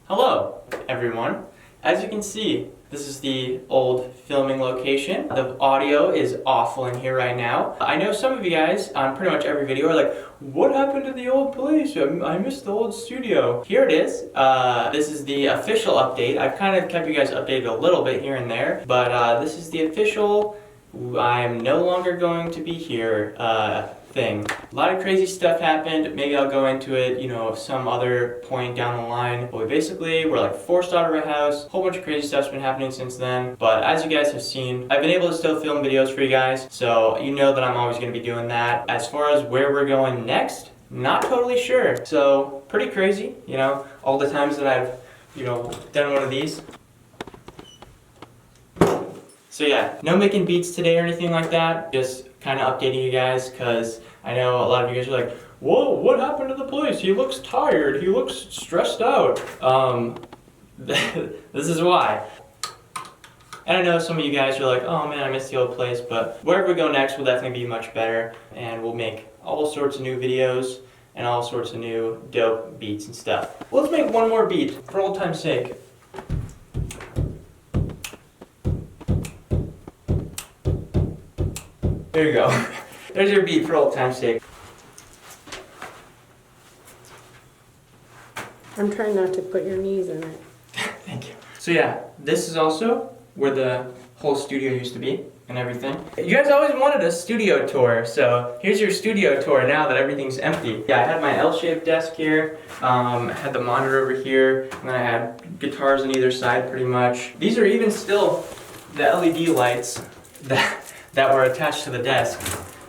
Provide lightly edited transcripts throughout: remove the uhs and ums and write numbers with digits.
Hello, everyone. As you can see, this is the old filming location. The audio is awful in here right now. I know some of you guys on pretty much every video are like, what happened to the old place? I missed the old studio. Here it is. This is the official update. I've kind of kept you guys updated a little bit here and there, but this is the official I'm no longer going to be here thing. A lot of crazy stuff happened. Maybe I'll go into it, some other point down the line. But we're like forced out of our house. A whole bunch of crazy stuff's been happening since then. But as you guys have seen, I've been able to still film videos for you guys. So you know that I'm always going to be doing that. As far as where we're going next, not totally sure. So pretty crazy, all the times that I've, done one of these. So yeah, no making beats today or anything like that. Just kind of updating you guys because I know a lot of you guys are like, whoa, what happened to the place? He looks tired. He looks stressed out. This is why. And I know some of you guys are like, oh man, I miss the old place, but wherever we go next will definitely be much better, and we'll make all sorts of new videos and all sorts of new dope beats and stuff. Well, let's make one more beat for old time's sake. There you go. There's your beat for old time's sake. I'm trying not to put your knees in it. Thank you. So yeah, this is also where the whole studio used to be and everything. You guys always wanted a studio tour, so here's your studio tour now that everything's empty. Yeah, I had my L-shaped desk here, I had the monitor over here, and then I had guitars on either side pretty much. These are even still the LED lights that were attached to the desk.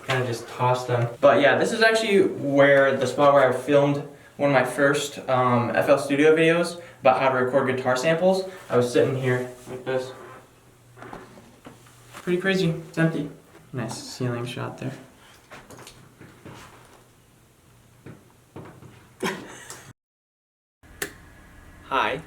Kind of just tossed them. But yeah, this is actually the spot where I filmed one of my first FL Studio videos about how to record guitar samples. I was sitting here like this. Pretty crazy. It's empty. Nice ceiling shot there. Hi.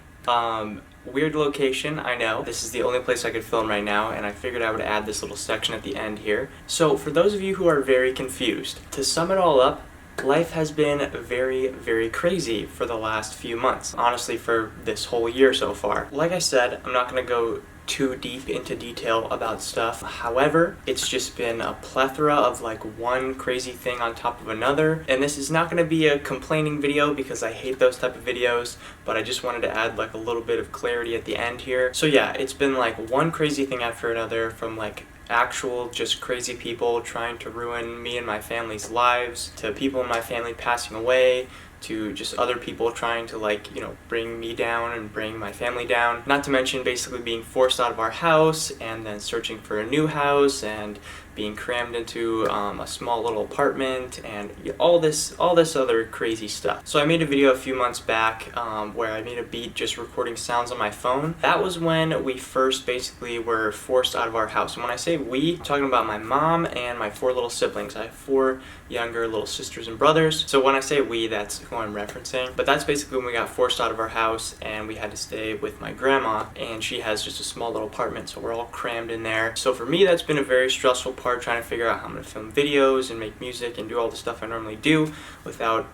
Weird location, I know. This is the only place I could film right now, and I figured I would add this little section at the end here. So, for those of you who are very confused, to sum it all up, life has been very, very crazy for the last few months. Honestly, for this whole year so far. Like I said, I'm not gonna go too deep into detail about stuff. However, it's just been a plethora of like one crazy thing on top of another. And this is not going to be a complaining video because I hate those type of videos, but I just wanted to add like a little bit of clarity at the end here. So yeah, it's been like one crazy thing after another, from like actual just crazy people trying to ruin me and my family's lives, to people in my family passing away, to just other people trying to bring me down and bring my family down. Not to mention basically being forced out of our house and then searching for a new house and being crammed into a small little apartment and all this other crazy stuff. So I made a video a few months back where I made a beat just recording sounds on my phone. That was when we first basically were forced out of our house. And when I say we, I'm talking about my mom and my 4 little siblings. I have 4 younger little sisters and brothers. So when I say we, that's who I'm referencing. But that's basically when we got forced out of our house and we had to stay with my grandma, and she has just a small little apartment, so we're all crammed in there. So for me, that's been a very stressful part, trying to figure out how I'm going to film videos and make music and do all the stuff I normally do without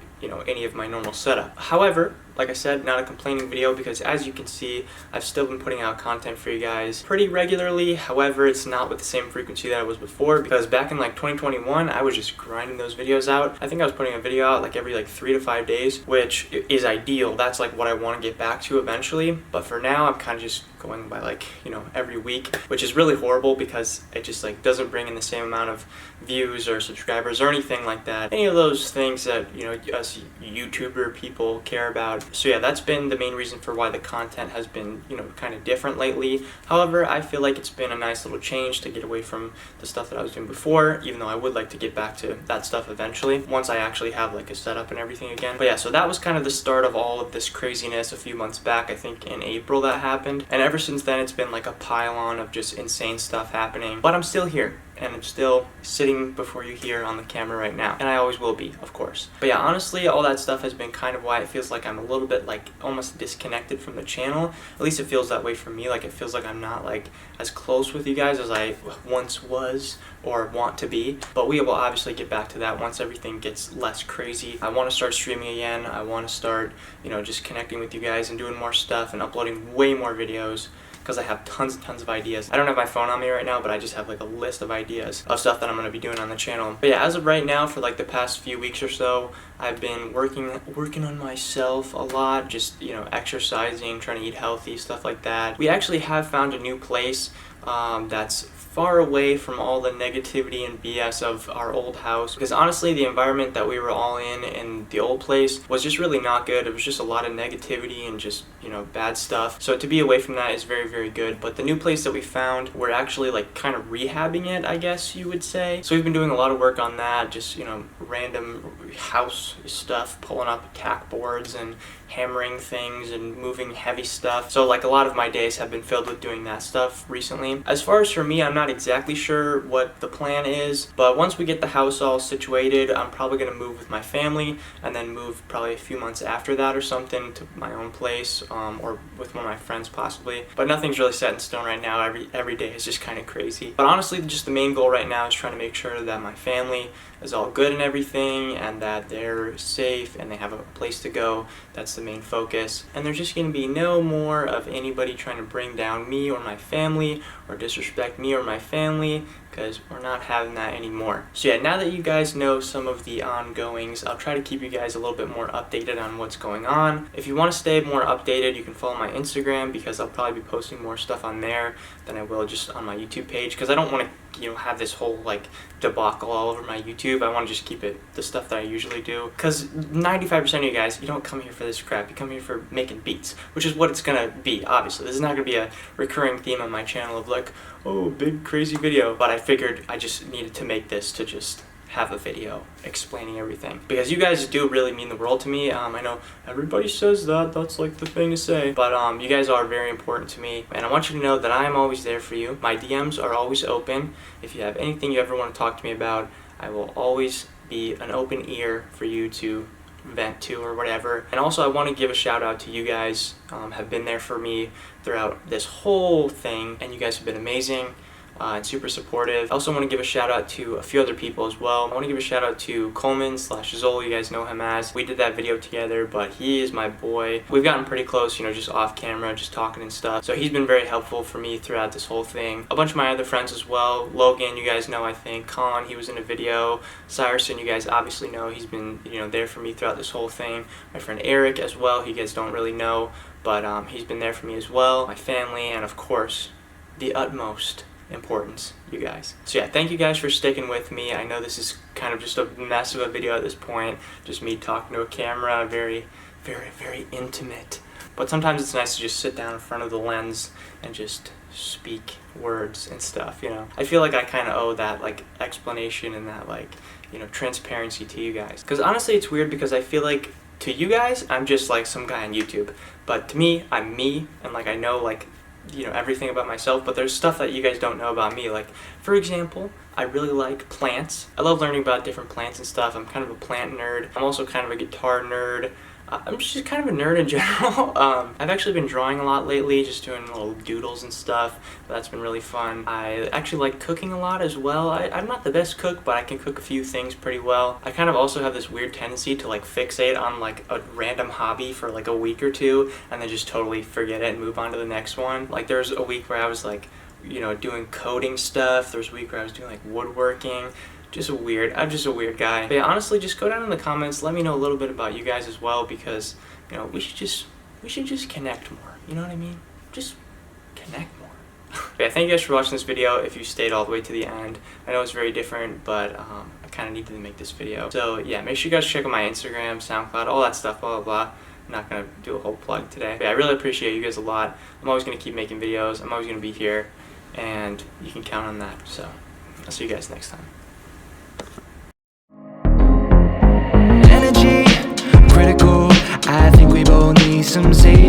any of my normal setup. However, like I said, not a complaining video because as you can see, I've still been putting out content for you guys pretty regularly. However, it's not with the same frequency that I was before, because back in 2021, I was just grinding those videos out. I think I was putting a video out every 3 to 5 days, which is ideal. That's what I want to get back to eventually. But for now, I'm kind of just going by every week, which is really horrible because it just doesn't bring in the same amount of views or subscribers or anything like that. Any of those things that us YouTuber people care about. So yeah, that's been the main reason for why the content has been kind of different lately. However, I feel like it's been a nice little change to get away from the stuff that I was doing before, even though I would like to get back to that stuff eventually once I actually have a setup and everything again. But yeah, so that was kind of the start of all of this craziness a few months back. I think in April that happened, and ever since then it's been a pile on of just insane stuff happening. But I'm still here. and I'm still sitting before you here on the camera right now, and I always will be, of course. But yeah, honestly, all that stuff has been kind of why it feels like I'm a little bit like almost disconnected from the channel. At least it feels that way for me. Like it feels like I'm not like as close with you guys as I once was or want to be. But we will obviously get back to that once everything gets less crazy. I want to start streaming again. I want to start, you know, just connecting with you guys and doing more stuff and uploading way more videos, because I have tons and tons of ideas. I don't have my phone on me right now, but I just have like a list of ideas of stuff that I'm going to be doing on the channel. But yeah, as of right now, for like the past few weeks or so, I've been working on myself a lot, just, you know, exercising, trying to eat healthy, stuff like that. We actually have found a new place that's far away from all the negativity and BS of our old house, because honestly the environment that we were all in the old place was just really not good. It was just a lot of negativity and just, you know, bad stuff. So to be away from that is very, very good. But the new place that we found, we're actually like kind of rehabbing it, I guess you would say. So we've been doing a lot of work on that, just, you know, random house stuff, pulling up tack boards and hammering things and moving heavy stuff. So like a lot of my days have been filled with doing that stuff recently. As far as for me, I'm not exactly sure what the plan is, but once we get the house all situated, I'm probably going to move with my family and then move probably a few months after that or something to my own place, or with one of my friends possibly. But nothing's really set in stone right now. Every day is just kind of crazy. But honestly, just the main goal right now is trying to make sure that my family is all good and everything, and that they're safe and they have a place to go. That's the main focus. And there's just going to be no more of anybody trying to bring down me or my family or disrespect me or my family, because we're not having that anymore. So yeah, now that you guys know some of the ongoings, I'll try to keep you guys a little bit more updated on what's going on. If you want to stay more updated, you can follow my Instagram, because I'll probably be posting more stuff on there than I will just on my YouTube page, because I don't want to, you know, have this whole like debacle all over my YouTube. I want to just keep it the stuff that I usually do, because 95% of you guys, you don't come here for this crap. You come here for making beats, which is what it's gonna be. Obviously, this is not gonna be a recurring theme on my channel of like, oh, big crazy video, but I figured I just needed to make this to just have a video explaining everything, because you guys do really mean the world to me. I know everybody says that's like the thing to say, but you guys are very important to me, and I want you to know that I am always there for you. My DMs are always open. If you have anything you ever want to talk to me about, I will always be an open ear for you to vent to or whatever. And also I want to give a shout out to you guys, have been there for me throughout this whole thing, and you guys have been amazing and super supportive. I also want to give a shout out to a few other people as well. I want to give a shout out to Coleman/Zol, you guys know him as. We did that video together, but he is my boy. We've gotten pretty close, you know, just off camera, just talking and stuff. So he's been very helpful for me throughout this whole thing. A bunch of my other friends as well. Logan, you guys know, I think. Colin, he was in a video. Cyerson, you guys obviously know. He's been, you know, there for me throughout this whole thing. My friend Eric as well, you guys don't really know, but he's been there for me as well. My family, and of course, the utmost importance, you guys. So yeah, thank you guys for sticking with me. I know this is kind of just a mess of a video at this point, just me talking to a camera, very, very, very intimate. But sometimes it's nice to just sit down in front of the lens and just speak words and stuff, you know. I feel like I kind of owe that like explanation and that like, you know, transparency to you guys. Because honestly, it's weird, because I feel like to you guys, I'm just like some guy on YouTube. But to me, I'm me, and like I know like, you know, everything about myself, but there's stuff that you guys don't know about me. Like, for example, I really like plants. I love learning about different plants and stuff. I'm kind of a plant nerd. I'm also kind of a guitar nerd. I'm just kind of a nerd in general. I've actually been drawing a lot lately, just doing little doodles and stuff. That's been really fun. I actually like cooking a lot as well. I'm not the best cook, but I can cook a few things pretty well. I kind of also have this weird tendency to like fixate on like a random hobby for like a week or two and then just totally forget it and move on to the next one. Like there's a week where I was like, you know, doing coding stuff. There's a week where I was doing like woodworking. I'm just a weird guy. But yeah, honestly, just go down in the comments, let me know a little bit about you guys as well, because, you know, we should just connect more. You know what I mean? Just connect more. But yeah, thank you guys for watching this video. If you stayed all the way to the end, I know it's very different, but I kind of needed to make this video. So yeah, make sure you guys check out my Instagram, SoundCloud, all that stuff, blah blah blah. I'm not gonna do a whole plug today. But yeah, I really appreciate you guys a lot. I'm always gonna keep making videos. I'm always gonna be here, and you can count on that. So I'll see you guys next time. Energy critical, I think we both need some saving.